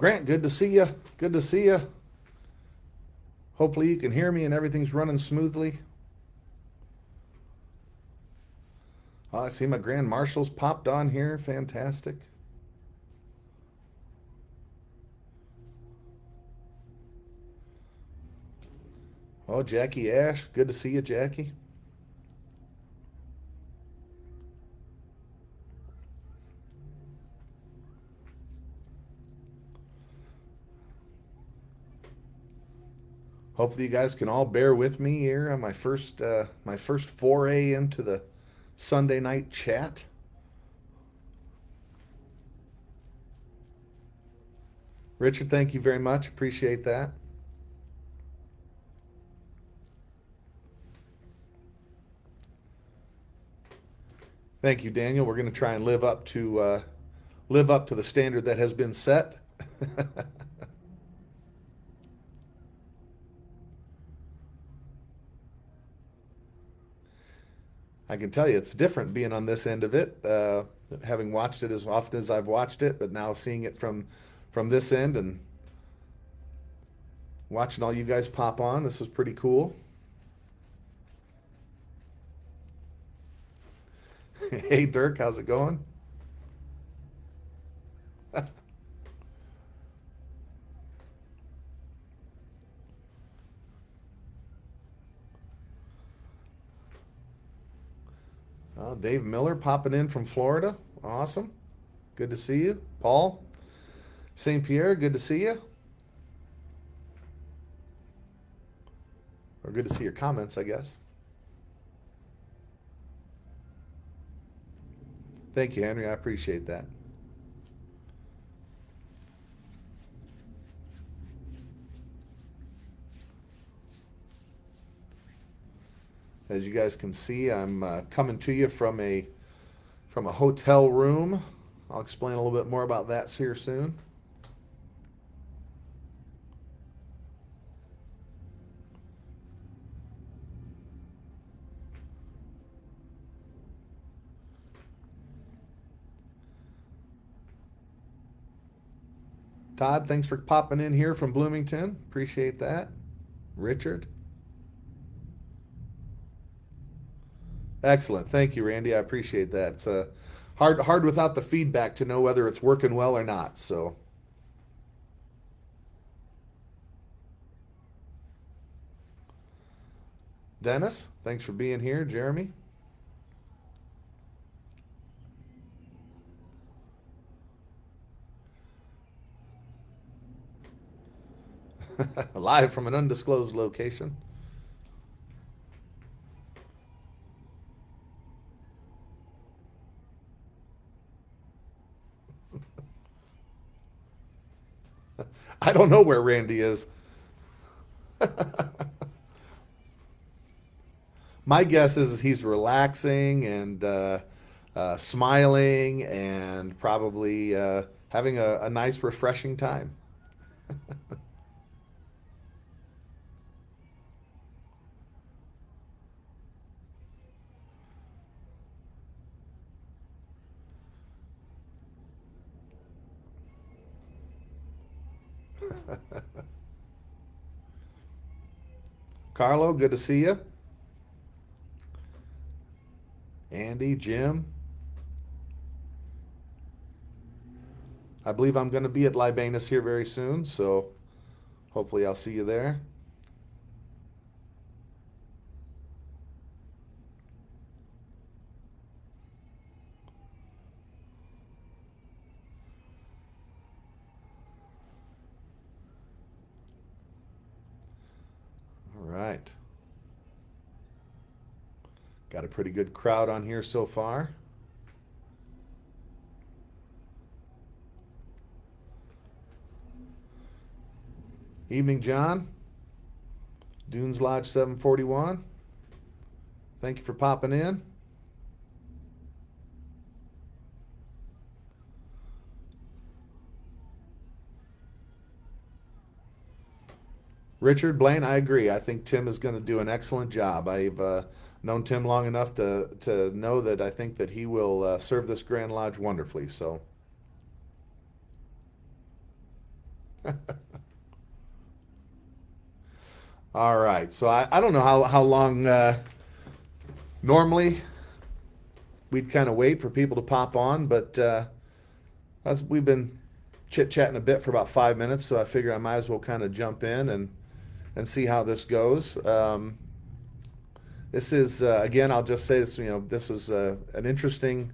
Grant, good to see you. Good to see you. Hopefully you can hear me and everything's running smoothly. Oh, I see my Grand Marshals popped on here. Fantastic. Oh, Jackie Ash. Good to see you, Jackie. Hopefully you guys can all bear with me here on my first foray into the Sunday night chat. Richard, thank you very much. Appreciate that. Thank you, Daniel. We're going to try and live up to the standard that has been set. I can tell you it's different being on this end of it, having watched it as often as I've watched it, but now seeing it from this end and watching all you guys pop on. This is pretty cool. Hey, Dirk, how's it going? Dave Miller popping in from Florida. Awesome. Good to see you. Paul St. Pierre, good to see you. Or good to see your comments, I guess. Thank you, Henry. I appreciate that. As you guys can see, I'm coming to you from a hotel room. I'll explain a little bit more about that here soon. Todd, thanks for popping in here from Bloomington. Appreciate that. Richard. Excellent. Thank you, Randy. I appreciate that. It's hard without the feedback to know whether it's working well or not. So, Dennis, thanks for being here. Jeremy. Live from an undisclosed location. I don't know where Randy is. My guess is he's relaxing and smiling and probably having a nice, refreshing time. Carlo, good to see you. Andy, Jim. I believe I'm going to be at Libanus here very soon, so hopefully I'll see you there. All right. Got a pretty good crowd on here so far. Evening, John. Dunes Lodge 741. Thank you for popping in. Richard Blaine, I agree. I think Tim is going to do an excellent job. I've known Tim long enough to know that I think that he will serve this Grand Lodge wonderfully. So, All right. So I don't know how long normally we'd kind of wait for people to pop on, but we've been chit chatting a bit for about 5 minutes, so I figure I might as well kind of jump in and see how this goes. This is again, I'll just say this. This is an interesting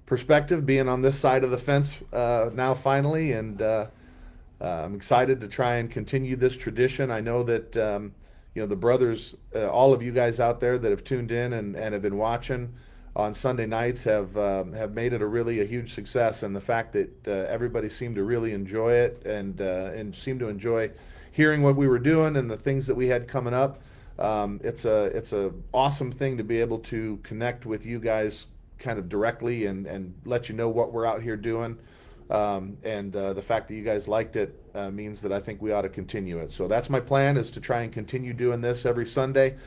perspective, being on this side of the fence now finally, and I'm excited to try and continue this tradition. I know that the brothers, all of you guys out there that have tuned in and have been watching on Sunday nights have made it a huge success, and the fact that everybody seemed to really enjoy it and seemed to enjoy hearing what we were doing and the things that we had coming up. It's a awesome thing to be able to connect with you guys kind of directly and let you know what we're out here doing. And the fact that you guys liked it means that I think we ought to continue it. So that's my plan, is to try and continue doing this every Sunday.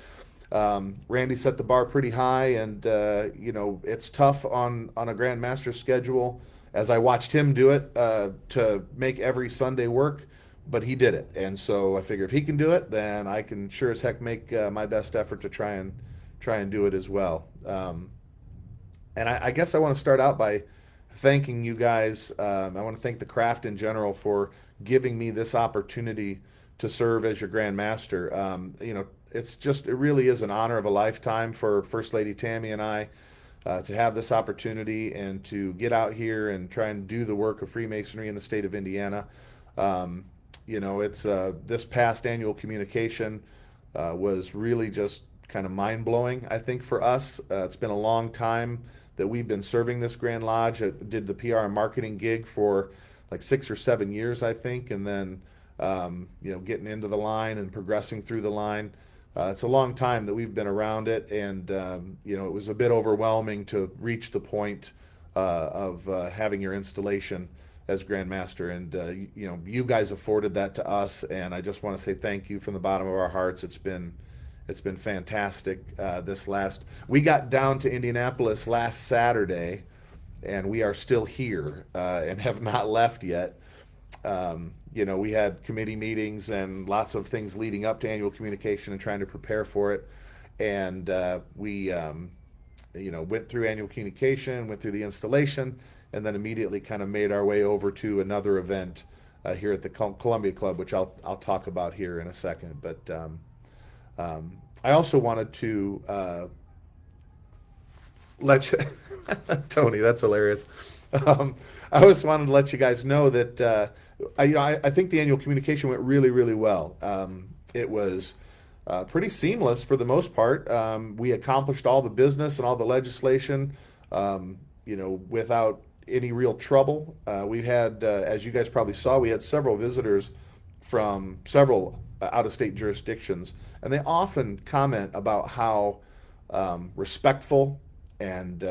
Randy set the bar pretty high, and it's tough on a Grand Master schedule, as I watched him do it, to make every Sunday work. But he did it, and so I figure if he can do it, then I can sure as heck make my best effort to try and do it as well. And I guess I want to start out by thanking you guys. I want to thank the craft in general for giving me this opportunity to serve as your Grand Master. It really is an honor of a lifetime for First Lady Tammy and I to have this opportunity and to get out here and try and do the work of Freemasonry in the state of Indiana. It's this past annual communication was really just kind of mind-blowing, I think, for us. It's been a long time that we've been serving this Grand Lodge. I did the PR and marketing gig for like 6 or 7 years, I think, and then getting into the line and progressing through the line. It's a long time that we've been around it, and it was a bit overwhelming to reach the point of having your installation as Grand Master, and you guys afforded that to us, and I just want to say thank you from the bottom of our hearts. It's been fantastic. We got down to Indianapolis last Saturday, and we are still here and have not left yet. We had committee meetings and lots of things leading up to annual communication and trying to prepare for it, and we went through annual communication, went through the installation, and then immediately kind of made our way over to another event here at the Columbia Club, which I'll talk about here in a second. But I also wanted to let you, Tony, that's hilarious. I also wanted to let you guys know that I think the annual communication went really, really well. It was pretty seamless for the most part. We accomplished all the business and all the legislation, without any real trouble. We had, as you guys probably saw, we had several visitors from several out-of-state jurisdictions, and they often comment about how respectful and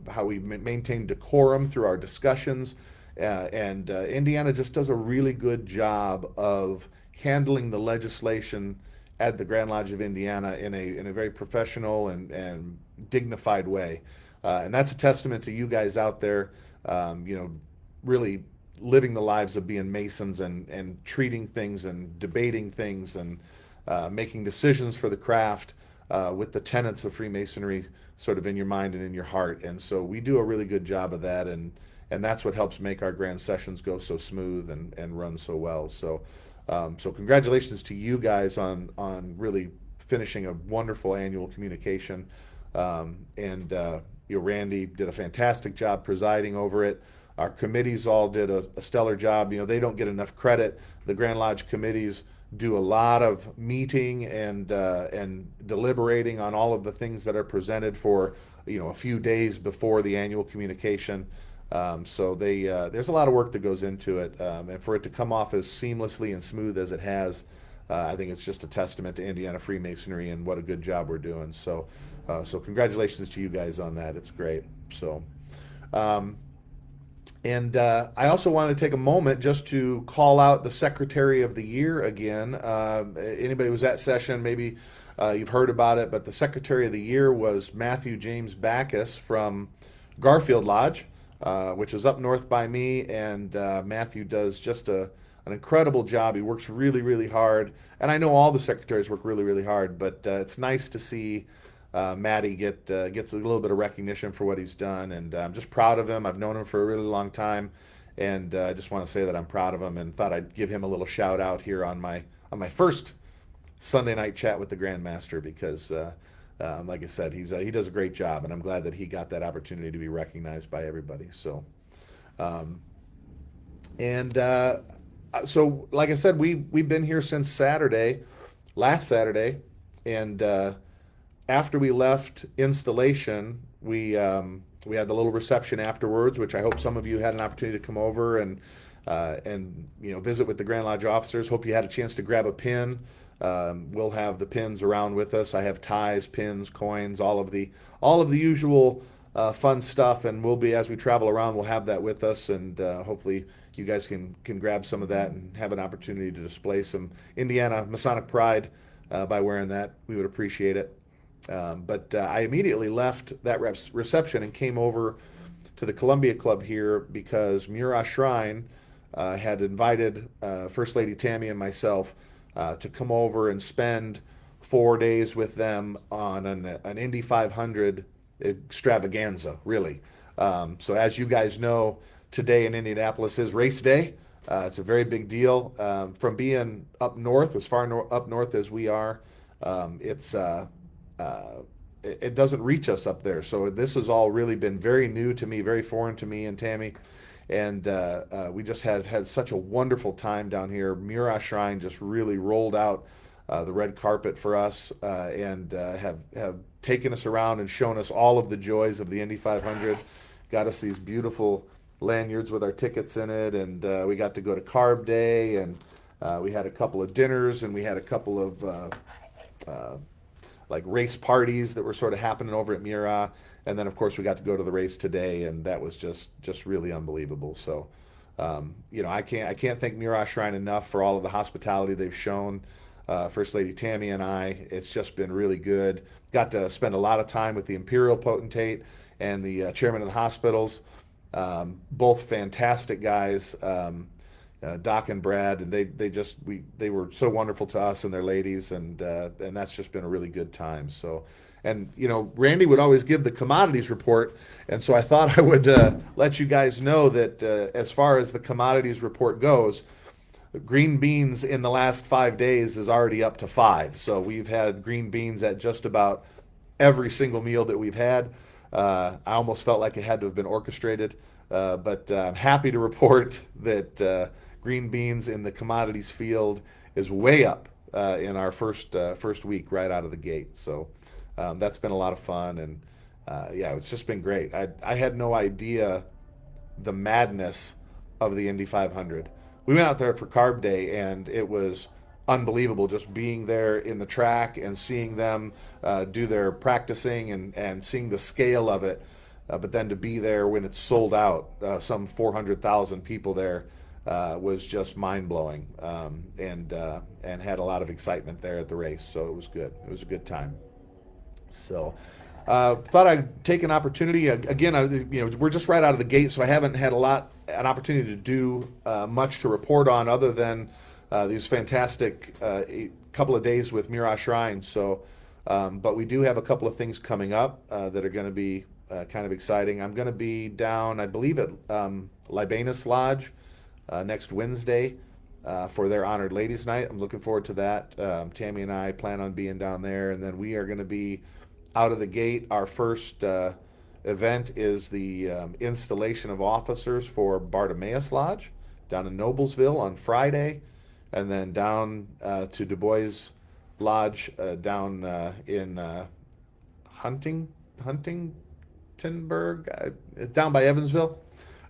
how we maintain decorum through our discussions. And Indiana just does a really good job of handling the legislation at the Grand Lodge of Indiana in a very professional and dignified way. And that's a testament to you guys out there, really living the lives of being Masons and treating things and debating things and making decisions for the craft with the tenets of Freemasonry sort of in your mind and in your heart. And so we do a really good job of that, and that's what helps make our grand sessions go so smooth and run so well. So congratulations to you guys on really finishing a wonderful annual communication. Randy did a fantastic job presiding over it. Our committees all did a stellar job. They don't get enough credit. The Grand Lodge committees do a lot of meeting and deliberating on all of the things that are presented for a few days before the annual communication. So there's a lot of work that goes into it, and for it to come off as seamlessly and smooth as it has, I think it's just a testament to Indiana Freemasonry and what a good job we're doing. So congratulations to you guys on that. It's great. So, I also wanted to take a moment just to call out the Secretary of the Year again. Anybody who was at session, maybe you've heard about it, but the Secretary of the Year was Matthew James Backus from Garfield Lodge. which is up north by me. And Matthew does just an incredible job. He works really, really hard. And I know all the secretaries work really, really hard, but it's nice to see Matty gets a little bit of recognition for what he's done. And I'm just proud of him. I've known him for a really long time. And I just want to say that I'm proud of him and thought I'd give him a little shout out here on my first Sunday night chat with the Grandmaster because, like I said, he does a great job, and I'm glad that he got that opportunity to be recognized by everybody. So, and so like I said, we've been here since last Saturday, and after we left installation, we had the little reception afterwards, which I hope some of you had an opportunity to come over and visit with the Grand Lodge officers. Hope you had a chance to grab a pin. We'll have the pins around with us. I have ties, pins, coins, all of the usual fun stuff, and we'll be, as we travel around, we'll have that with us, and hopefully you guys can grab some of that and have an opportunity to display some Indiana Masonic pride by wearing that. We would appreciate it. But I immediately left that reception and came over to the Columbia Club here because Murat Shrine had invited First Lady Tammy and myself to come over and spend 4 days with them on an Indy 500 extravaganza, really. So as you guys know, today in Indianapolis is race day. It's a very big deal. From being up north, as far up north as we are, it doesn't reach us up there. So this has all really been very new to me, very foreign to me and Tammy. And we just had such a wonderful time down here. Murat Shrine just really rolled out the red carpet for us and have taken us around and shown us all of the joys of the Indy 500. Got us these beautiful lanyards with our tickets in it, and we got to go to Carb Day, and we had a couple of dinners, and we had a couple of like race parties that were sort of happening over at Murat. And then, of course, we got to go to the race today, and that was just really unbelievable. So, I can't thank Murat Shrine enough for all of the hospitality they've shown. First Lady Tammy and I, it's just been really good. Got to spend a lot of time with the Imperial Potentate and the chairman of the hospitals. Both fantastic guys, Doc and Brad, and they were so wonderful to us and their ladies, and that's just been a really good time. So. And, Randy would always give the commodities report. And so I thought I would let you guys know that as far as the commodities report goes, green beans in the last 5 days is already up to 5. So we've had green beans at just about every single meal that we've had. I almost felt like it had to have been orchestrated. But I'm happy to report that green beans in the commodities field is way up in our first week right out of the gate. So. That's been a lot of fun, and it's just been great. I had no idea the madness of the Indy 500. We went out there for Carb Day, and it was unbelievable just being there in the track and seeing them do their practicing and seeing the scale of it. But then to be there when it's sold out, some 400,000 people there, was just mind-blowing, and had a lot of excitement there at the race. So it was good. It was a good time. So, thought I'd take an opportunity. Again, we're just right out of the gate, so I haven't had an opportunity to do much to report on other than these fantastic couple of days with Murat Shrine. So, but we do have a couple of things coming up that are going to be kind of exciting. I'm going to be down, I believe, at Libanus Lodge next Wednesday for their Honored Ladies Night. I'm looking forward to that. Tammy and I plan on being down there, and then we are going to be out of the gate. Our first event is the installation of officers for Bartimaeus Lodge down in Noblesville on Friday, and then down to Du Bois Lodge down in Huntingtonburg, down by Evansville.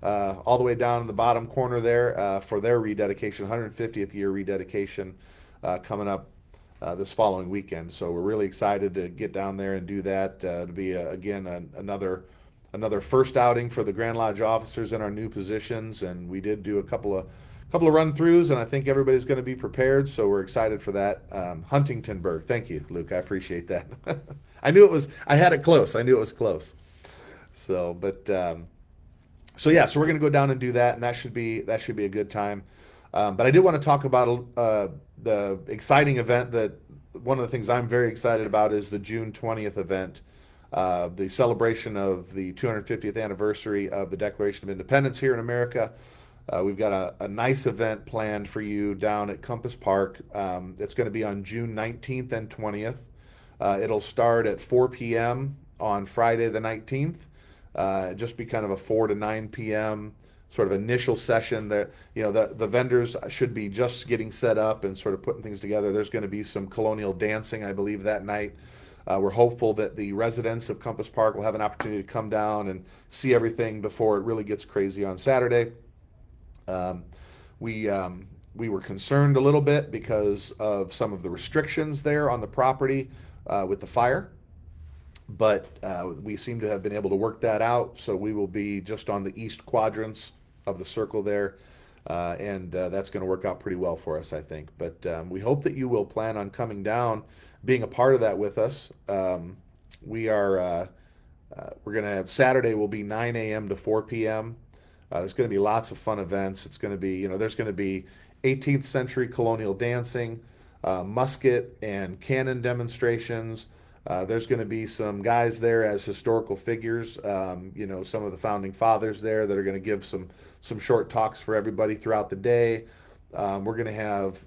All the way down in the bottom corner there for their rededication, 150th year rededication coming up this following weekend. So we're really excited to get down there and do that. It'll be, again, another first outing for the Grand Lodge officers in our new positions, and we did do a couple of run-throughs, and I think everybody's going to be prepared, so we're excited for that. Huntingtonburg. Thank you, Luke. I appreciate that. I had it close. I knew it was close. So, but... So yeah, so we're going to go down and do that, and that should be a good time. But I did want to talk about the exciting event that one of the things I'm very excited about is the June 20th event, the celebration of the 250th anniversary of the Declaration of Independence here in America. We've got a nice event planned for you down at Compass Park. It's going to be on June 19th and 20th. It'll start at 4 p.m. on Friday the 19th. Just be kind of a 4 to 9 p.m. sort of initial session that, the vendors should be just getting set up and sort of putting things together. There's going to be some colonial dancing, I believe, that night. We're hopeful that the residents of Compass Park will have an opportunity to come down and see everything before it really gets crazy on Saturday. Um, we were concerned a little bit because of some of the restrictions there on the property with the fire, but we seem to have been able to work that out. So we will be just on the east quadrants of the circle there, and that's going to work out pretty well for us, I think. But we hope that you will plan on coming down, being a part of that with us. We're going to have Saturday will be 9 a.m. to 4 p.m. There's going to be lots of fun events. It's going to be, there's going to be 18th century colonial dancing, musket and cannon demonstrations. There's going to be some guys there as historical figures, some of the founding fathers there that are going to give some short talks for everybody throughout the day. We're going to have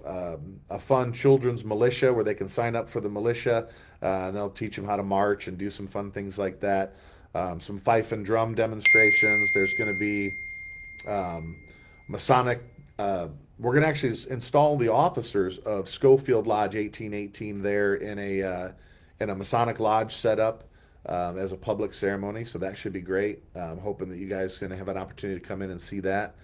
a fun children's militia where they can sign up for the militia, and they'll teach them how to march and do some fun things like that. Some fife and drum demonstrations. There's going to be Masonic. We're going to actually install the officers of Schofield Lodge 1818 there in a Masonic lodge setup as a public ceremony. So that should be great. I'm hoping that you guys are going to have an opportunity to come in and see that.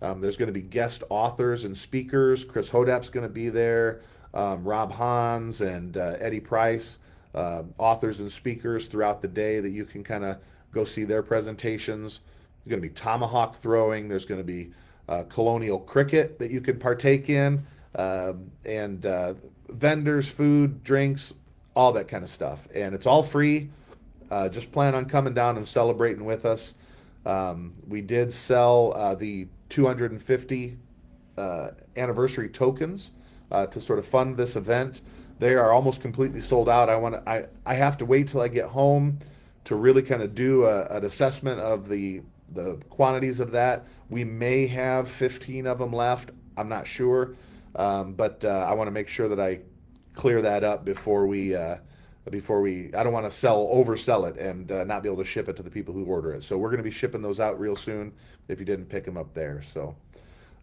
There's going to be guest authors and speakers. Chris Hodap's going to be there. Rob Hans and Eddie Price, authors and speakers throughout the day that you can kind of go see their presentations. There's going to be tomahawk throwing. There's going to be colonial cricket that you can partake in, and vendors, food, drinks, all that kind of stuff. And it's all free. Just plan on coming down and celebrating with us. We did sell the 250 anniversary tokens to sort of fund this event. They are almost completely sold out. I have to wait till I get home to really kind of do an assessment of the quantities of that. We may have 15 of them left. I'm not sure, but I want to make sure that I clear that up before we. I don't want to oversell it and not be able to ship it to the people who order it. So we're going to be shipping those out real soon if you didn't pick them up there. So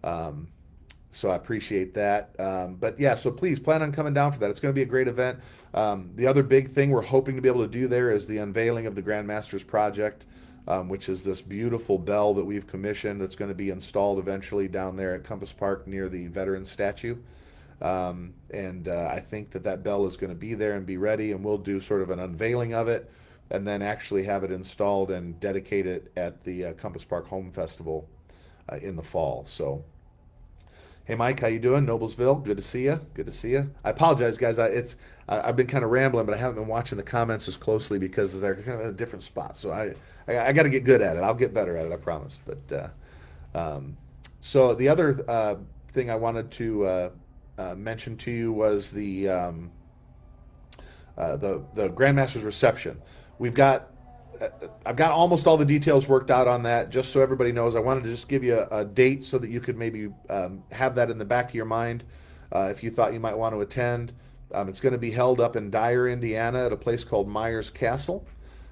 I appreciate that. But yeah, so please plan on coming down for that. It's going to be a great event. The other big thing we're hoping to be able to do there is the unveiling of the Grand Masters Project, which is this beautiful bell that we've commissioned that's going to be installed eventually down there at Compass Park near the Veterans statue. I think that bell is going to be there and be ready, and we'll do sort of an unveiling of it and then actually have it installed and dedicate it at the Compass Park Home Festival in the fall. So, hey Mike, how you doing? Noblesville, good to see you. Good to see you. I apologize, guys. I've been kind of rambling, but I haven't been watching the comments as closely because they're kind of at a different spot. So I got to get good at it. I'll get better at it, I promise. But so the other thing I wanted to mention to you was the Grandmaster's reception. I've got almost all the details worked out on that. Just so everybody knows, I wanted to just give you a date so that you could maybe have that in the back of your mind if you thought you might want to attend. It's going to be held up in Dyer, Indiana, at a place called Myers Castle,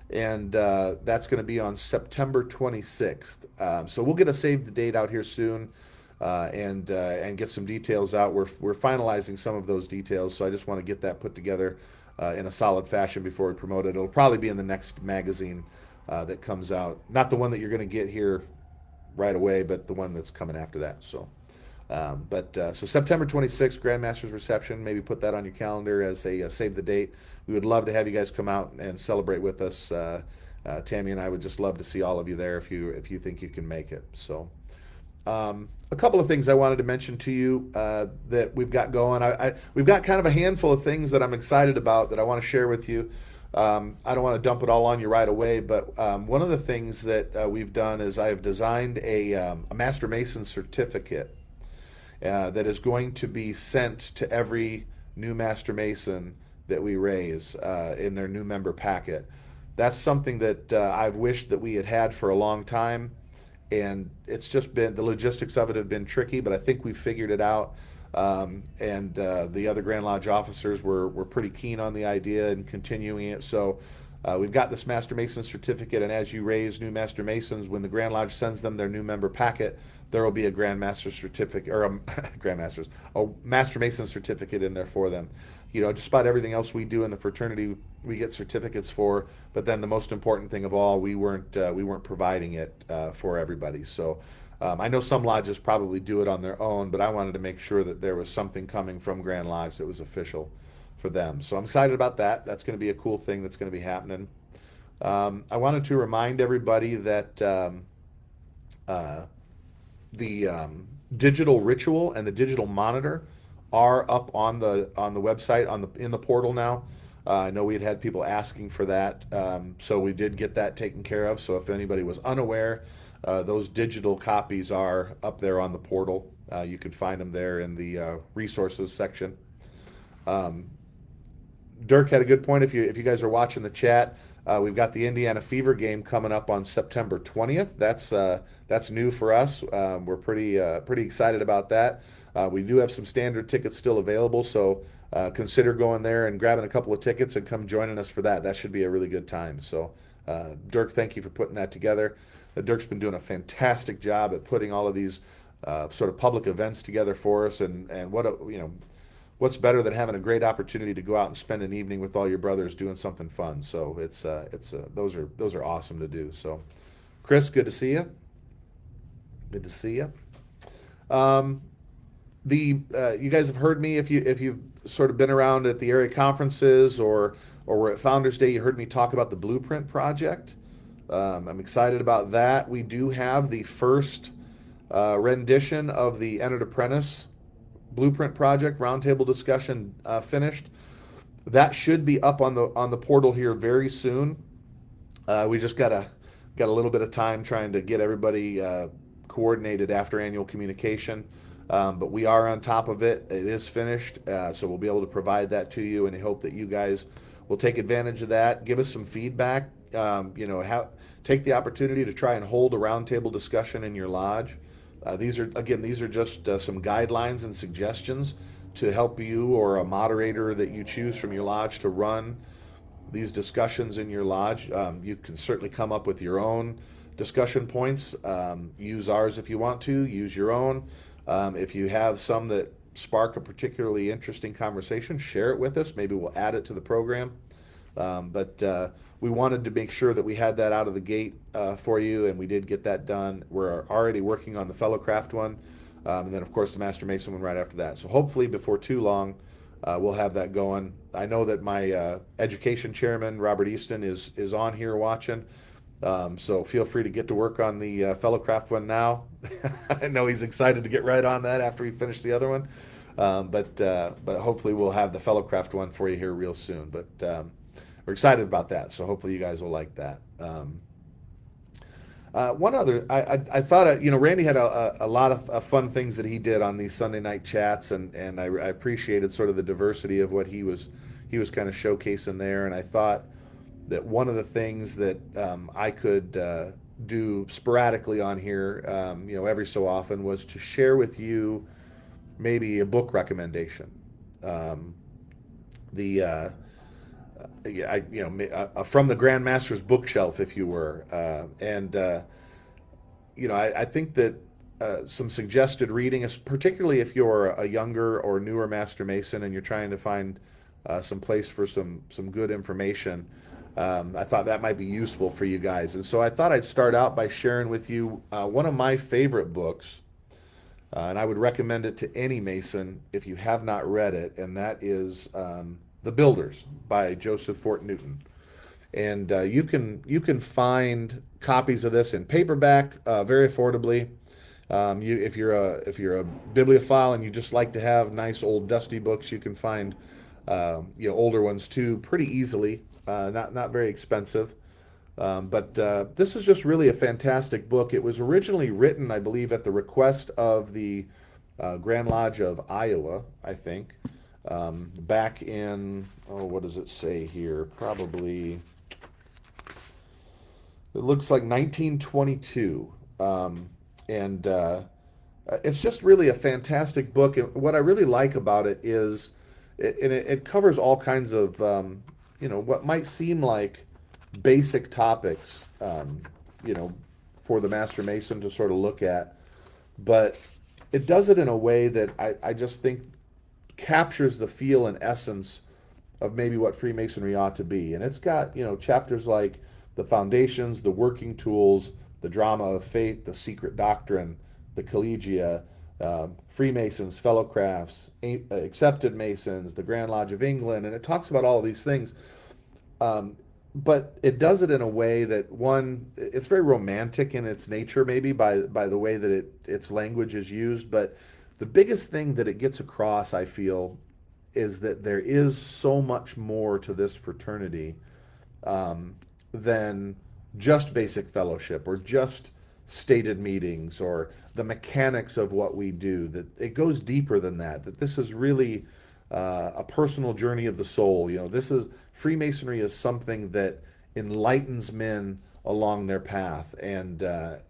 and that's going to be on September 26th. So we'll get a save the date out here soon. And get some details out. We're finalizing some of those details, so I just want to get that put together in a solid fashion before we promote it. It'll probably be in the next magazine that comes out. Not the one that you're going to get here right away, but the one that's coming after that. So, so September 26th, Grandmaster's reception. Maybe put that on your calendar as a save the date. We would love to have you guys come out and celebrate with us. Tammy and I would just love to see all of you there if you think you can make it. So. A couple of things I wanted to mention to you that we've got going. We've got kind of a handful of things that I'm excited about that I want to share with you. I don't want to dump it all on you right away, but one of the things that we've done is I've designed a Master Mason certificate that is going to be sent to every new Master Mason that we raise in their new member packet. That's something that I've wished that we had had for a long time, and it's just been the logistics of it have been tricky, but I think we figured it out. And the other Grand Lodge officers were pretty keen on the idea and continuing it. So we've got this Master Mason certificate, and as you raise new Master Masons, when the Grand Lodge sends them their new member packet, there will be a Grand Master certificate, or a Master Mason certificate in there for them. You know, just about everything else we do in the fraternity, we get certificates for. But then the most important thing of all, we weren't providing it for everybody. So I know some lodges probably do it on their own, but I wanted to make sure that there was something coming from Grand Lodge that was official for them. So I'm excited about that. That's going to be a cool thing that's going to be happening. I wanted to remind everybody that the digital ritual and the digital monitor are up on the website in the portal now. I know we had people asking for that, so we did get that taken care of. So if anybody was unaware, those digital copies are up there on the portal. You can find them there in the resources section. Dirk had a good point. If you guys are watching the chat, we've got the Indiana Fever game coming up on September 20th. That's new for us. We're pretty excited about that. We do have some standard tickets still available, so consider going there and grabbing a couple of tickets and come joining us for that. That should be a really good time. So, Dirk, thank you for putting that together. Dirk's been doing a fantastic job at putting all of these sort of public events together for us, and what's better than having a great opportunity to go out and spend an evening with all your brothers doing something fun. So those are awesome to do. So, Chris, good to see you. Good to see you. You guys have heard me if you've sort of been around at the area conferences or we're at Founders Day. You heard me talk about the Blueprint Project. I'm excited about that. We do have the first rendition of the Entered Apprentice Blueprint Project roundtable discussion finished. That should be up on the portal here very soon. We just got a little bit of time trying to get everybody coordinated after annual communication. But we are on top of it. It is finished, so we'll be able to provide that to you, and I hope that you guys will take advantage of that. Give us some feedback. Take the opportunity to try and hold a roundtable discussion in your lodge. These are just some guidelines and suggestions to help you or a moderator that you choose from your lodge to run these discussions in your lodge. You can certainly come up with your own discussion points. Use ours if you want to. Use your own. If you have some that spark a particularly interesting conversation, share it with us. Maybe we'll add it to the program. But we wanted to make sure that we had that out of the gate for you, and we did get that done. We're already working on the Fellowcraft one, and then, of course, the Master Mason one right after that. So hopefully before too long, we'll have that going. I know that my education chairman, Robert Easton, is on here watching. So feel free to get to work on the Fellowcraft one now. I know he's excited to get right on that after we finish the other one. But hopefully we'll have the Fellowcraft one for you here real soon. But we're excited about that. So hopefully you guys will like that. One other, I thought, Randy had a lot of fun things that he did on these Sunday night chats, and I appreciated sort of the diversity of what he was kind of showcasing there. And I thought that one of the things that I could do sporadically on here, every so often, was to share with you maybe a book recommendation. From the Grandmaster's bookshelf, if you were, I think that some suggested reading, particularly if you're a younger or newer Master Mason and you're trying to find some place for some good information. I thought that might be useful for you guys. And so I thought I'd start out by sharing with you one of my favorite books, and I would recommend it to any Mason if you have not read it, and that is The Builders by Joseph Fort Newton. And you can find copies of this in paperback very affordably. If you're a bibliophile and you just like to have nice old dusty books, you can find older ones too pretty easily. not very expensive. But this is just really a fantastic book. It was originally written, I believe, at the request of the Grand Lodge of Iowa, I think, back in, oh, what does it say here? Probably, it looks like 1922. And it's just really a fantastic book. And what I really like about it is it covers all kinds of, what might seem like basic topics, you know, for the Master Mason to sort of look at, but it does it in a way that I just think captures the feel and essence of maybe what Freemasonry ought to be. And it's got, chapters like the foundations, the working tools, the drama of faith, the secret doctrine, the collegia, Freemasons, fellow crafts, accepted Masons, the Grand Lodge of England, and it talks about all of these things. But it does it in a way that, one, it's very romantic in its nature, maybe by the way that its language is used. But the biggest thing that it gets across, I feel, is that there is so much more to this fraternity than just basic fellowship or just stated meetings or the mechanics of what we do. That it goes deeper than that. That this is really a personal journey of the soul. This is Freemasonry is something that enlightens men along their path, and the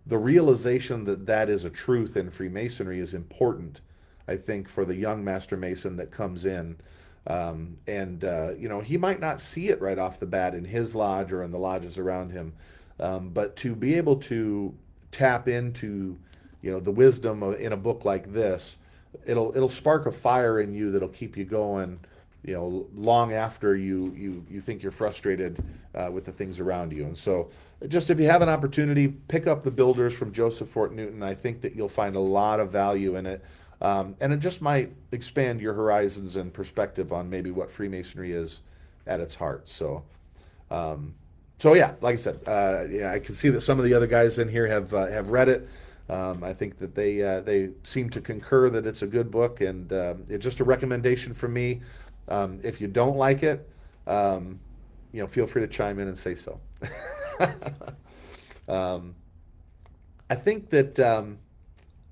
realization that that is a truth in Freemasonry is important, I think, for the young Master Mason that comes in. He might not see it right off the bat in his lodge or in the lodges around him, but to be able to tap into, the wisdom in a book like this, it'll spark a fire in you that'll keep you going, long after you think you're frustrated with the things around you. And so, just if you have an opportunity, pick up the Builders from Joseph Fort Newton. I think that you'll find a lot of value in it, and it just might expand your horizons and perspective on maybe what Freemasonry is at its heart. So yeah, like I said, I can see that some of the other guys in here have read it. I think that they seem to concur that it's a good book, and it's just a recommendation from me. If you don't like it, feel free to chime in and say so. I think that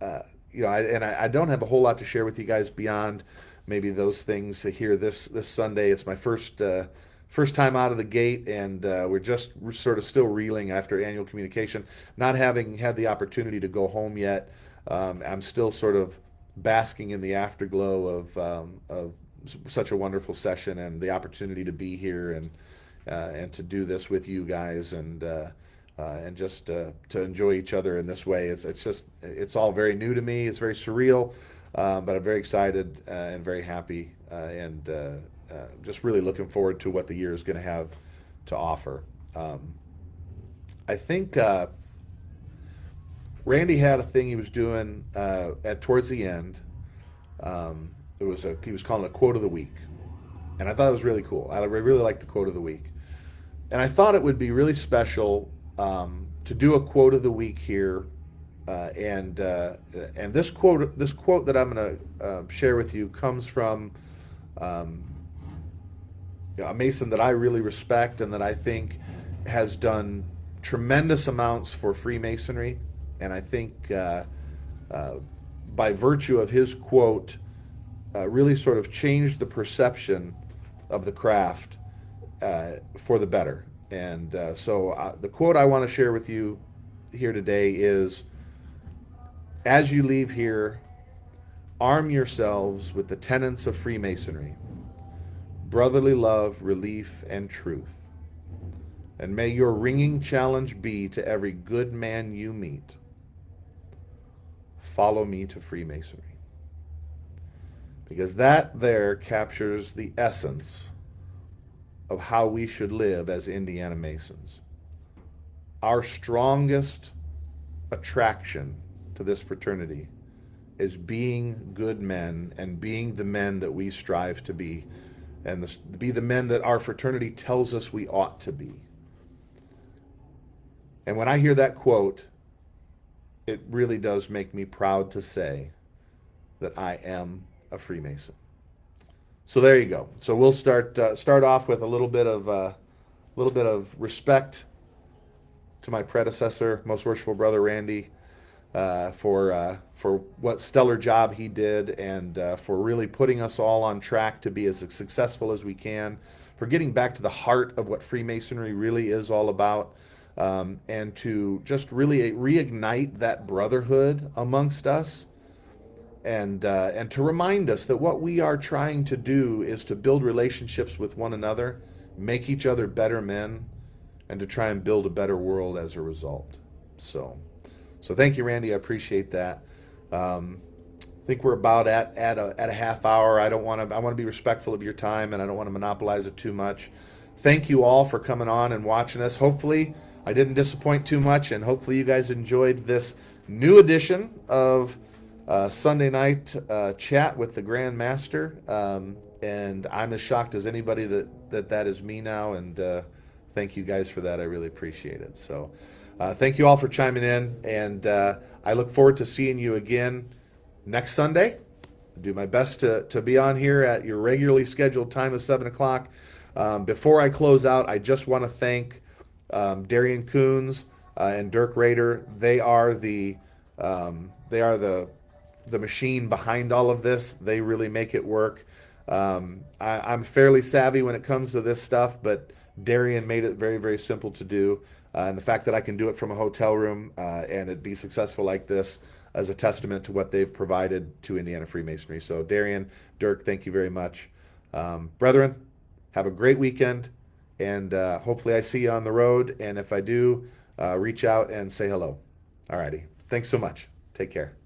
I don't have a whole lot to share with you guys beyond maybe those things here this Sunday. It's my first time out of the gate, and we're sort of still reeling after annual communication, not having had the opportunity to go home yet. I'm still sort of basking in the afterglow of such a wonderful session and the opportunity to be here and to do this with you guys, and just to enjoy each other in this way. It's all very new to me. It's very surreal, but I'm very excited and very happy, and just really looking forward to what the year is going to have to offer. I think Randy had a thing he was doing towards the end. He was calling it a quote of the week, and I thought it was really cool. I really liked the quote of the week, and I thought it would be really special to do a quote of the week here. And this quote that I'm going to share with you comes from a Mason that I really respect and that I think has done tremendous amounts for Freemasonry. And I think by virtue of his quote, really sort of changed the perception of the craft for the better. And so the quote I want to share with you here today is, "As you leave here, arm yourselves with the tenets of Freemasonry: brotherly love, relief, and truth. And may your ringing challenge be to every good man you meet: follow me to Freemasonry." Because that there captures the essence of how we should live as Indiana Masons. Our strongest attraction to this fraternity is being good men and being the men that we strive to be, and be the men that our fraternity tells us we ought to be. And when I hear that quote, it really does make me proud to say that I am a Freemason. So there you go. So we'll start off with a little bit of respect to my predecessor, most worshipful brother Randy, for what stellar job he did, and for really putting us all on track to be as successful as we can, for getting back to the heart of what Freemasonry really is all about, and to just really reignite that brotherhood amongst us, and to remind us that what we are trying to do is to build relationships with one another, make each other better men, and to try and build a better world as a result. So thank you, Randy. I appreciate that. I think we're about at a half hour. I want to be respectful of your time, and I don't want to monopolize it too much. Thank you all for coming on and watching us. Hopefully, I didn't disappoint too much, and hopefully you guys enjoyed this new edition of Sunday night chat with the Grand Master. And I'm as shocked as anybody that is me now. And thank you guys for that. I really appreciate it. So thank you all for chiming in. And I look forward to seeing you again next Sunday. I'll do my best to be on here at your regularly scheduled time of 7 o'clock. Before I close out, I just want to thank Darian Coons and Dirk Rader. They are the machine behind all of this. They really make it work. I'm fairly savvy when it comes to this stuff, but Darian made it very, very simple to do. And the fact that I can do it from a hotel room and it be successful like this is a testament to what they've provided to Indiana Freemasonry. So Darian, Dirk, thank you very much. Brethren, have a great weekend, and hopefully I see you on the road. And if I do, reach out and say hello. All righty. Thanks so much. Take care.